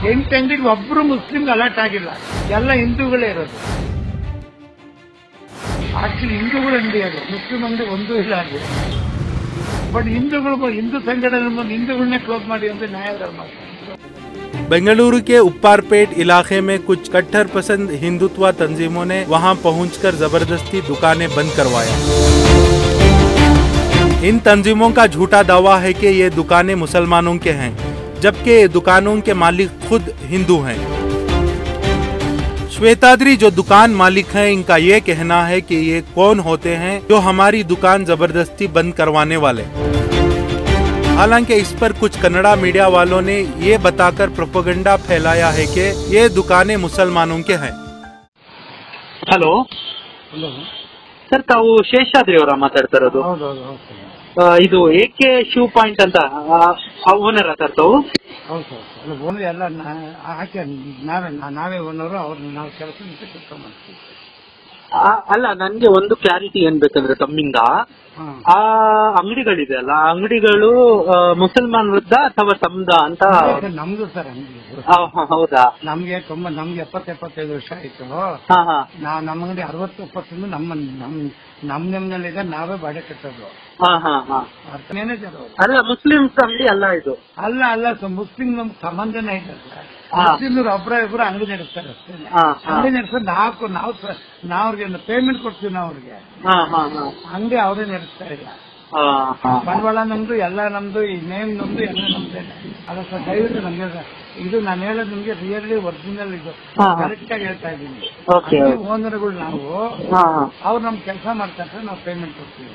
8 ಅಂಗಡಿಗೆ ಒಬ್ರು Muslim alert ಆಗಿಲ್ಲ, ಎಲ್ಲ ಹಿಂದೂಗಳೇ ಇರೋದು. ಆಕ್ಚುಲಿ ಹಿಂದೂಗಳು ಅಂಗಡಿ ಅದು, ಮುಸ್ಲಿಂ ಅಂಗಡಿ ಒಂದೂ ಇಲ್ಲ ಅಲ್ಲಿ. ಬಟ್ ಹಿಂದೂ ಸಂಘಟನೆ ಹಿಂದೂಗಳನ್ನೇ ಕ್ಲೋಸ್ ಮಾಡಿ ಅಂತ ನ್ಯಾಯಾಲಯ ಮಾಡ್ತಾರೆ. बेंगलुरु के उप्पारपेट इलाके में कुछ कट्टर पसंद हिंदुत्व तंजीमों ने वहां पहुंचकर जबरदस्ती दुकानें बंद करवाया। इन तंजीमों का झूठा दावा है कि ये दुकानें मुसलमानों के हैं, जबकि दुकानों के मालिक खुद हिंदू हैं। श्वेताद्री जो दुकान मालिक हैं, इनका ये कहना है कि ये कौन होते हैं जो हमारी दुकान जबरदस्ती बंद करवाने वाले। हालांकि इस पर कुछ कन्नड़ा मीडिया वालों ने ये बताकर प्रोपेगेंडा फैलाया है कि ये दुकानें मुसलमानों के हैं। ಹಲೋ ಸರ್, ತಾವು ಶೇಷಾದ್ರಿ ಅವರ ಮಾತಾಡ್ತಿರೋದು? ಇದು AK ಶೂ ಪಾಯಿಂಟ್ ಅಂತ ಓನರ್ ಸರ್ ತಾವು? ಹೌದು ಸರ್, ಓನರ್ ಎಲ್ಲ ಹಾಕಿ ನಾವೇ ಓನರು, ಅವ್ರನ್ನ ನಾವು ಕೆಲಸ ಮಾಡ್ತೀವಿ. ಅಲ್ಲ, ನನ್ಗೆ ಒಂದು ಕ್ಲಾರಿಟಿ ಏನ್ ಬೇಕಂದ್ರೆ ತಮ್ಮಿಂದ, ಆ ಅಂಗಡಿಗಳಿದೆ ಅಲ್ಲ, ಆ ಅಂಗಡಿಗಳು ಮುಸಲ್ಮಾನ್ ವಿರುದ್ಧ ಅಥವಾ ತಮ್ದ ಅಂತ? ನಮ್ದು ಸರ್ ಅಂಗಡಿ. ಹೌದಾ? ನಮ್ಗೆ 70-75 ವರ್ಷ ಆಯ್ತು. ನಮ್ಮ ಅಂಗಡಿ 60-70 ನಮ್ಮಲ್ಲಿದೆ, ನಾವೇ ಬಾಡಿಗೆ ಕಟ್ಟೋದು. ಮ್ಯಾನೇಜರ್ ಅಲ್ಲ, ಮುಸ್ಲಿಮ್ಸ್ ಅಂಗಡಿ ಅಲ್ಲ ಇದು? ಅಲ್ಲ ಸರ್, ಮುಸ್ಲಿಂ ನಮ್ಗೆ ಸಂಬಂಧನೇ ಇದೆ ಸರ್. ಮುಸ್ಲಿಮ್ರು ಒಬ್ರು ಅಂಗಡಿ ನಡೆಸ್ತಾರೆ ಅಷ್ಟೇ. ಅಂಗಡಿ ನಡೆಸ್ತಾರೆ, ನಾವು ಅವ್ರಿಗೆ ಪೇಮೆಂಟ್ ಕೊಡ್ತೀವಿ, ನಾವು ಅವ್ರಿಗೆ. ಅಂಗಡಿ ಅವರೇ ನಡೆಸ್ತಾ ಇಲ್ಲ. ಬಂಡವಾಳ ನಮ್ದು, ಎಲ್ಲ ನಮ್ದು, ಈ ನೇಮ್ ನಮ್ದು, ಎಲ್ಲ ನಮ್ದೇ. ಅಲ್ಲ ಸರ್, ದಯವಿಟ್ಟು ನಮ್ಗೆ ಇದು ನಾನು ಹೇಳೋದು ನಿಮ್ಗೆ ರಿಯಲಿ ಒರಿಜಿನಲ್, ಇದು ಕರೆಕ್ಟ್ ಆಗಿ ಹೇಳ್ತಾ ಇದ್ದೀನಿ. ಓನರ್ಗಳು ನಾವು, ಅವ್ರು ನಮ್ ಕೆಲಸ ಮಾಡ್ತಾರೆ, ನಾವು ಪೇಮೆಂಟ್ ಕೊಡ್ತೀವಿ.